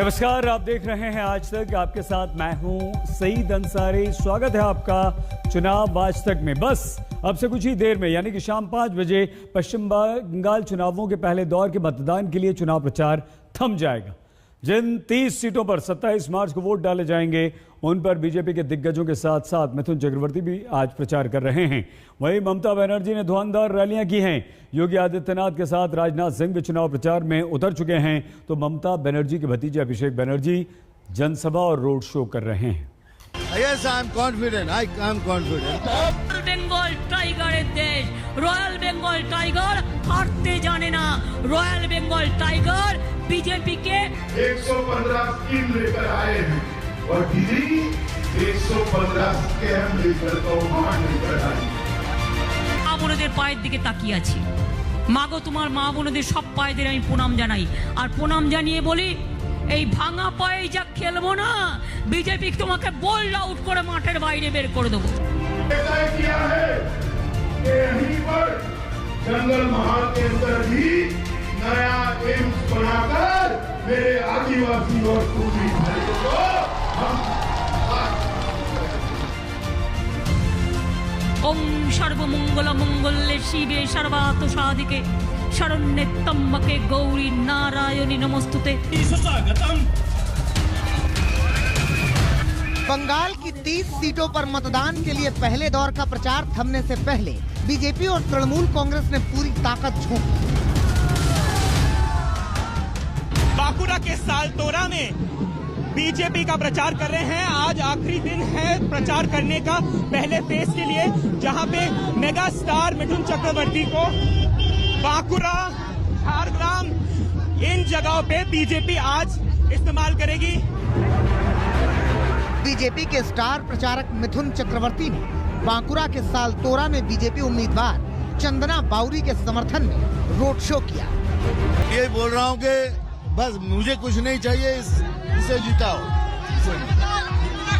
नमस्कार, आप देख रहे हैं आज तक। आपके साथ मैं हूं सईद अंसारी। स्वागत है आपका चुनाव आज तक में। बस अब से कुछ ही देर में यानी कि शाम 5 बजे पश्चिम बंगाल चुनावों के पहले दौर के मतदान के लिए चुनाव प्रचार थम जाएगा। जिन 30 सीटों पर 27 मार्च को वोट डाले जाएंगे उन पर बीजेपी के दिग्गजों के साथ साथ मिथुन चक्रवर्ती भी आज प्रचार कर रहे हैं। वहीं ममता बनर्जी ने धुआंधार रैलियां की हैं। योगी आदित्यनाथ के साथ राजनाथ सिंह भी चुनाव प्रचार में उतर चुके हैं, तो ममता बनर्जी के भतीजे अभिषेक बनर्जी जनसभा और रोड शो कर रहे हैं। Yes, I am confident. I am confident. Bengal টাইগারের দেশ, রয়্যাল বেঙ্গল টাইগার হারতে জানে না। রয়্যাল বেঙ্গল টাইগার बीजेपी के 115 स्कीम लेकर आए हैं और दीदी 115 स्कैम लेकर कौन लेकर आई। মা বোনদের পায়ের দিকে তাকিয়ে আছি। মাগো, তোমার মা বোনদের সব পায়েদের আমি প্রণাম জানাই। আর প্রণাম জানিয়ে বলি, এই ভাঙা পায়ে যা খেলবো না, বিজেপি তোমাকে বোল্ড আউট করে মাঠের বাইরে বের করে দেবো। तय किया है कि यहीं पर जंगल महाल के अंदर भी नया एम्स बनाकर मेरे आदिवासी और पूर्वी भाइयों को हम ओम सर्वमंगल मंगल्ये शिवे सर्वार्थ साधिके शरण्ये त्र्यंबके गौरी नारायणी नमोस्तुते। बंगाल की 30 सीटों पर मतदान के लिए पहले दौर का प्रचार थमने से पहले बीजेपी और तृणमूल कांग्रेस ने पूरी ताकत झोंक दी। बांकुरा के सालतोरा में बीजेपी का प्रचार कर रहे हैं। आज आखिरी दिन है प्रचार करने का पहले फेज के लिए, जहां पे मेगा स्टार मिथुन चक्रवर्ती को बांकुरा, झारग्राम, इन जगहों पे बीजेपी आज इस्तेमाल करेगी। बीजेपी के स्टार प्रचारक मिथुन चक्रवर्ती ने बांकुरा के सालतोरा में बीजेपी उम्मीदवार चंदना बाउरी के समर्थन में रोड शो किया। ये बोल रहा हूँ कि बस मुझे कुछ नहीं चाहिए, इसे जिताओ।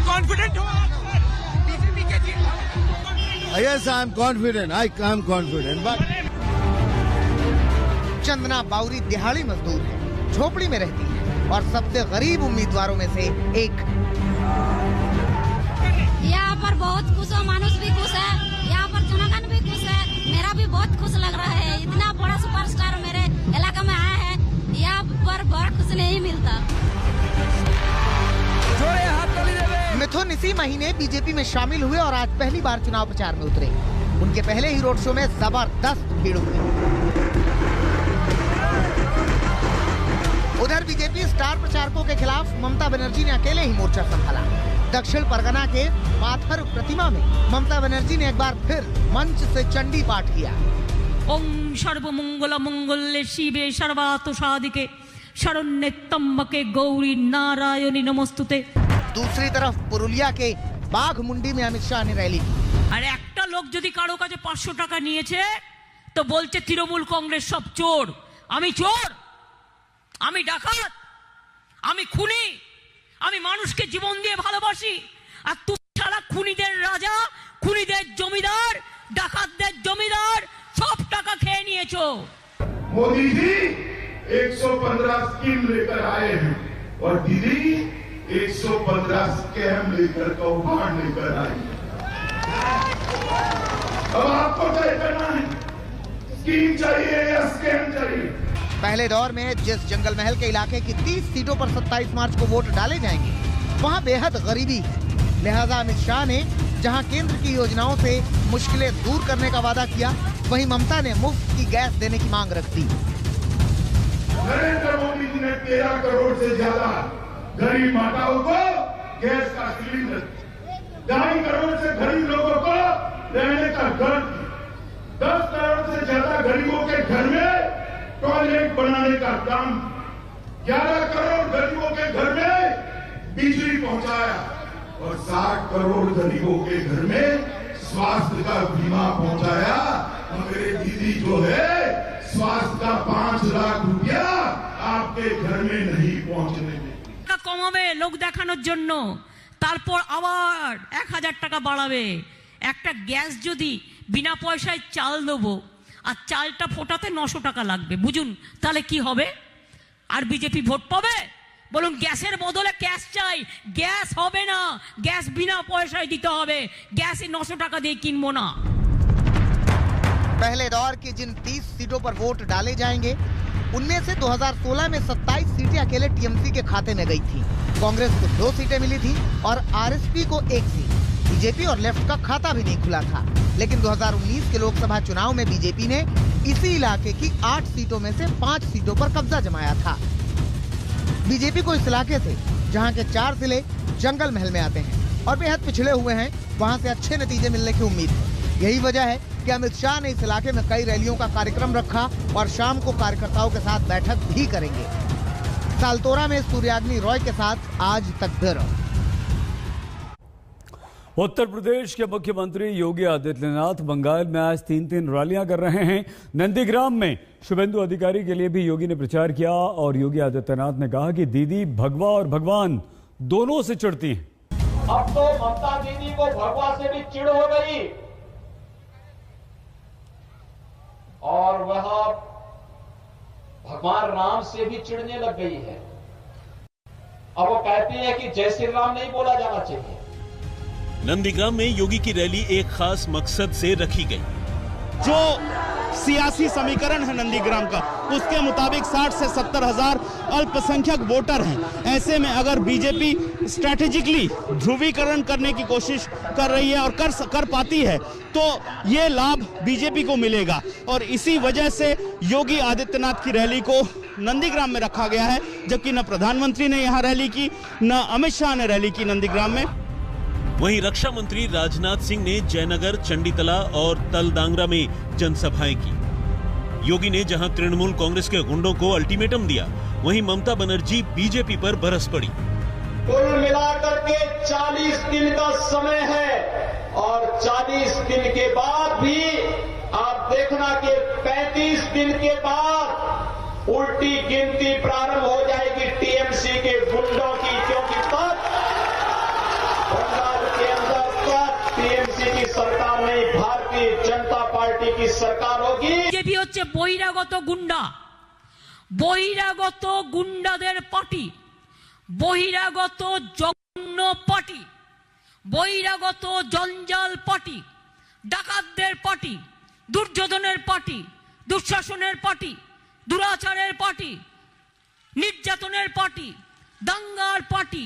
कॉन्फिडेंट हो बीजेपी के जीत? Yes, I am confident. I am confident. But Chandana Bauri दिहाड़ी मजदूर है, झोपड़ी में रहती है और सबसे गरीब उम्मीदवारों में से एक। यहाँ पर बहुत खुश हो, मानुष भी खुश है, यहाँ पर जनगण भी खुश है। मेरा भी बहुत खुश लग रहा है। इतना बड़ा सुपरस्टार मेरे इलाका में आया है, यहाँ पर बड़ा खुश नहीं मिलता। मिथुन इसी महीने बीजेपी में शामिल हुए और आज पहली बार चुनाव प्रचार में उतरे। उनके पहले ही रोड शो में जबरदस्त भीड़ हुई। उधर बीजेपी स्टार प्रचारकों के खिलाफ ममता बनर्जी ने अकेले ही मोर्चा संभाला। दक्षिण परगना के पाथर प्रतिमा में ममता बनर्जी ने एक बार फिर मंच से चंडी पाठ किया। ओम सर्वमंगल मंगल्ये शिवे सर्वार्थ साधिके शरण्ये त्र्यंबके गौरी नारायणी नमोस्तुते। दूसरी तरफ पुरुलिया के बाघमुंडी में अमित शाह ने रैली की। আর একটা লোক যদি কারো কাছে 500 টাকা নিয়েছে তো বলছে তৃণমূল কংগ্রেস সব চোর। আমি চোর, আমি ডাকাত, আমি খুনি, আমি মানুষকে জীবন দিয়ে ভালোবাসি। আর তুমি সারা খুনিদের রাজা, খুনিদের জমিদার, ডাকাতদের জমিদার, সব টাকা খেয়ে নিয়েছো। मोदी जी 115 स्कीम लेकर आए हैं और दीदी 115 स्कैम लेकर कौन लेकर आई। अब आपको तय करना है, स्कीम चाहिए या स्कैम चाहिए। पहले दौर में जिस जंगल महल के इलाके की 30 सीटों पर 27 मार्च को वोट डाले जाएंगे वहां बेहद गरीबी है। लिहाजा अमित शाह ने जहां केंद्र की योजनाओं से मुश्किलें दूर करने का वादा किया, वहीं ममता ने मुफ्त की गैस देने की मांग रख दी। नरेंद्र मोदी जी ने 13 करोड़ से ज्यादा गरीब माताओं को गैस का सिलेंडर, 2.5 करोड़ से गरीब लोगों को रहने का घर, 10 करोड़ से ज्यादा गरीबों के घर में टॉयलेट बनाने का काम, 11 करोड़ गरीबों के घर में बिजली पहुंचाया और 60 करोड़ गरीबों के घर में स्वास्थ्य का बीमा पहुंचाया। और मेरे दीदी जो है स्वास्थ्य का 5 लाख रुपया आपके घर में नहीं पहुंचने देगी। কমাবে লোক দেখানোর জন্য, তারপর আবার 1000 টাকা বাড়াবে। একটা গ্যাস যদি বিনা পয়সায় চাল দেবো আর চালটা ফোটাতে 900 টাকা লাগবে, বুঝুন তাহলে কি হবে? আর বিজেপি ভোট পাবে? বলুন গ্যাসের বদলে ক্যাশ চাই, গ্যাস হবে না, গ্যাস বিনা পয়সায় দিতে হবে, গ্যাস 900 টাকা দিয়ে কিনবো না। पहले दौर की जिन 30 सीटों पर वोट डाले जाएंगे उनमें से 2016 में 27 सीटें अकेले टीएमसी के खाते में गई थी। कांग्रेस को 2 सीटें मिली थी और आरएसपी को 1 सीट। बीजेपी और लेफ्ट का खाता भी नहीं खुला था। लेकिन 2019 के लोकसभा चुनाव में बीजेपी ने इसी इलाके की 8 सीटों में से 5 सीटों पर कब्जा जमाया था। बीजेपी को इस इलाके से, जहां के 4 जिले जंगल महल में आते हैं और बेहद पिछड़े हुए हैं, वहां से अच्छे नतीजे मिलने की उम्मीद है। यही वजह है कि अमित शाह ने इस इलाके में कई रैलियों का कार्यक्रम रखा और शाम को कार्यकर्ताओं के साथ बैठक भी करेंगे। सालतोरा में सूर्याग्नि रॉय के साथ आज तक ब्यूरो। उत्तर प्रदेश के मुख्यमंत्री योगी आदित्यनाथ बंगाल में आज 3 रैलियां कर रहे हैं। नंदीग्राम में शुभेंदु अधिकारी के लिए भी योगी ने प्रचार किया और योगी आदित्यनाथ ने कहा कि दीदी भगवा और भगवान दोनों से चिढ़ती हैं। अब तो ममता दीदी को भगवा से भी चिढ़ हो गई और वह भगवान राम से भी चिढ़ने लग गई है। अब वो कहती है कि जय श्री राम नहीं बोला जाना चाहिए। नंदीग्राम में योगी की रैली एक खास मकसद से रखी गई। जो सियासी समीकरण है नंदीग्राम का, उसके मुताबिक 60 से 70 हजार अल्पसंख्यक वोटर हैं। ऐसे में अगर बीजेपी स्ट्रैटेजिकली ध्रुवीकरण करने की कोशिश कर रही है और कर पाती है तो ये लाभ बीजेपी को मिलेगा। और इसी वजह से योगी आदित्यनाथ की रैली को नंदीग्राम में रखा गया है, जबकि न प्रधानमंत्री ने यहाँ रैली की, न अमित शाह ने रैली की नंदीग्राम में। वहीं रक्षा मंत्री राजनाथ सिंह ने जयनगर, चंडीतला और तलदांगरा में जनसभाएं की। योगी ने जहां तृणमूल कांग्रेस के गुंडों को अल्टीमेटम दिया, वहीं ममता बनर्जी बीजेपी पर बरस पड़ी। कुल मिलाकर के 40 दिन का समय है और 40 दिन के बाद भी आप देखना कि 35 दिन के बाद उल्टी गिनती प्रारंभ हो जाएगी टीएमसी के गुंडों की, क्योंकि तब बंगाल के अंदर टीएमसी की सरकार नहीं, भारतीय जनता पार्टी की सरकार होगी। বিজেপি হচ্ছে বহিরাগত গুন্ডা, বহিরাগত গুন্ডাদের পার্টি, বহিরাগত জঘন্য পার্টি, বহিরাগত জঞ্জাল পার্টি, ডাকাতদের পার্টি, দুর্যোধনের পার্টি, দুঃশাসনের পার্টি, দুরাচারের পার্টি, নির্যাতনের পার্টি, দাঙ্গার পার্টি,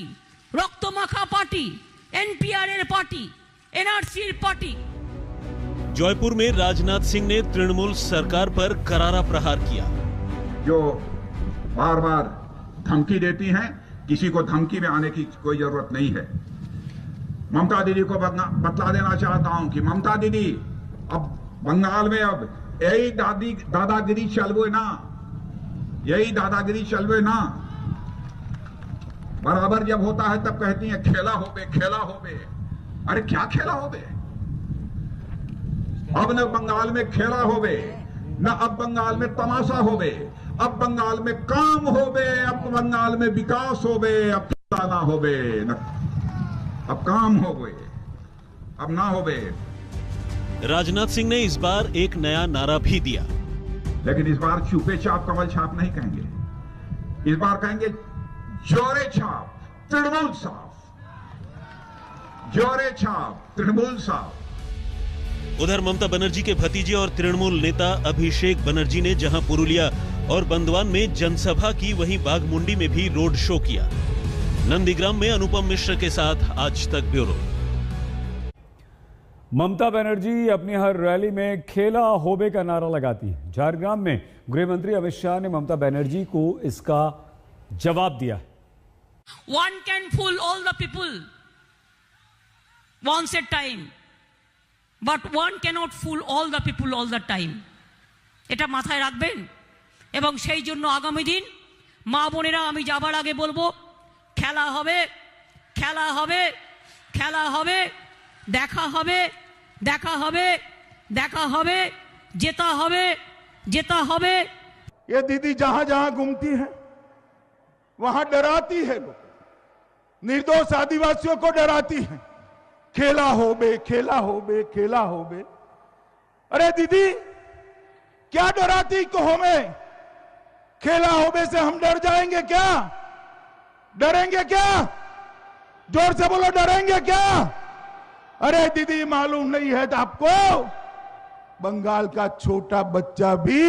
রক্তমাখা party, NPR party, NRC party. Jaipur में राजनाथ सिंह ने तृणमूल सरकार पर करारा प्रहार किया। जो बार बार धमकी देती हैं, किसी को धमकी में आने की कोई जरूरत नहीं है। ममता दीदी को बतला देना चाहता हूं कि ममता दीदी, अब बंगाल में अब यही दादागिरी चलवे ना, यही दादागिरी चलवे ना। बराबर जब होता है तब कहती हैं खेला होबे, खेला होबे। अरे क्या खेला होबे? अब न बंगाल में खेला होबे, न अब बंगाल में तमाशा होबे, अब बंगाल में काम होबे, अब बंगाल में विकास होबे, अब ना होबे, न अब काम होबे, अब ना होबे। राजनाथ सिंह ने इस बार एक नया नारा भी दिया, लेकिन इस बार चुपे चाप कमल छाप नहीं कहेंगे, इस बार कहेंगे जोरे छाप तृणमूल साफ, जोरे छाप तृणमूल साफ। उधर ममता बनर्जी के भतीजे और तृणमूल नेता अभिषेक बनर्जी ने जहां पुरुलिया और बंदवान में जनसभा की, वहीं बाघमुंडी में भी रोड शो किया। नंदीग्राम में अनुपम मिश्र के साथ आज तक ब्यूरो। ममता बनर्जी अपनी हर रैली में खेला होबे का नारा लगाती है। झारग्राम में गृह मंत्री अमित शाह ने ममता बनर्जी को इसका जवाब दिया। One can fool all the people once a time, but one cannot fool all the people all the time. এটা মাথায় রাখবেন এবং সেই জন্য আগামী দিন মা বোনেরা, আমি যাবার আগে বলবো, খেলা হবে, খেলা হবে, খেলা হবে, দেখা হবে, দেখা হবে, দেখা হবে, জেতা হবে, জেতা হবে। ये दीदी जहां जहां घूमती है वहां डराती है लोग, निर्दोष आदिवासियों को डराती है। खेला होबे, खेला होबे, खेला होबे। अरे दीदी क्या डराती को हमें? खेला होबे से हम डर जाएंगे क्या? डरेंगे क्या? जोर से बोलो, डरेंगे क्या? अरे दीदी मालूम नहीं है तो आपको, बंगाल का छोटा बच्चा भी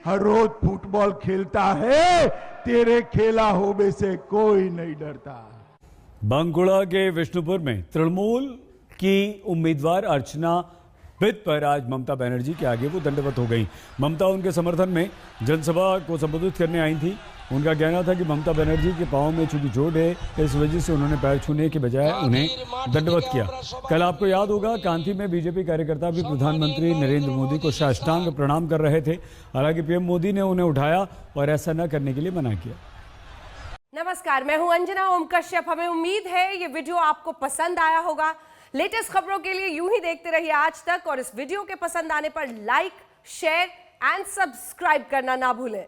हर रोज फुटबॉल खेलता है, तेरे खेला होने से कोई नहीं डरता। बांकुड़ा के विष्णुपुर में तृणमूल की उम्मीदवार अर्चना विद पर आज ममता बनर्जी के आगे वो दंडवत हो गई। ममता उनके समर्थन में जनसभा को संबोधित करने आई थी। उनका कहना था कि ममता बनर्जी के पांव में चूंकि चोट है, इस वजह से उन्होंने पैर छूने के बजाय उन्हें दंडवत किया। कल आपको याद होगा कांथी में बीजेपी कार्यकर्ता भी प्रधानमंत्री नरेंद्र मोदी को साष्टांग प्रणाम कर रहे थे। हालांकि पीएम मोदी ने उन्हें उठाया और ऐसा न करने के लिए मना किया। नमस्कार, मैं हूं अंजना ओम कश्यप। हमें उम्मीद है ये वीडियो आपको पसंद आया होगा। लेटेस्ट खबरों के लिए यूं ही देखते रहिए आज तक, और इस वीडियो के पसंद आने पर लाइक, शेयर एंड सब्सक्राइब करना ना भूलें।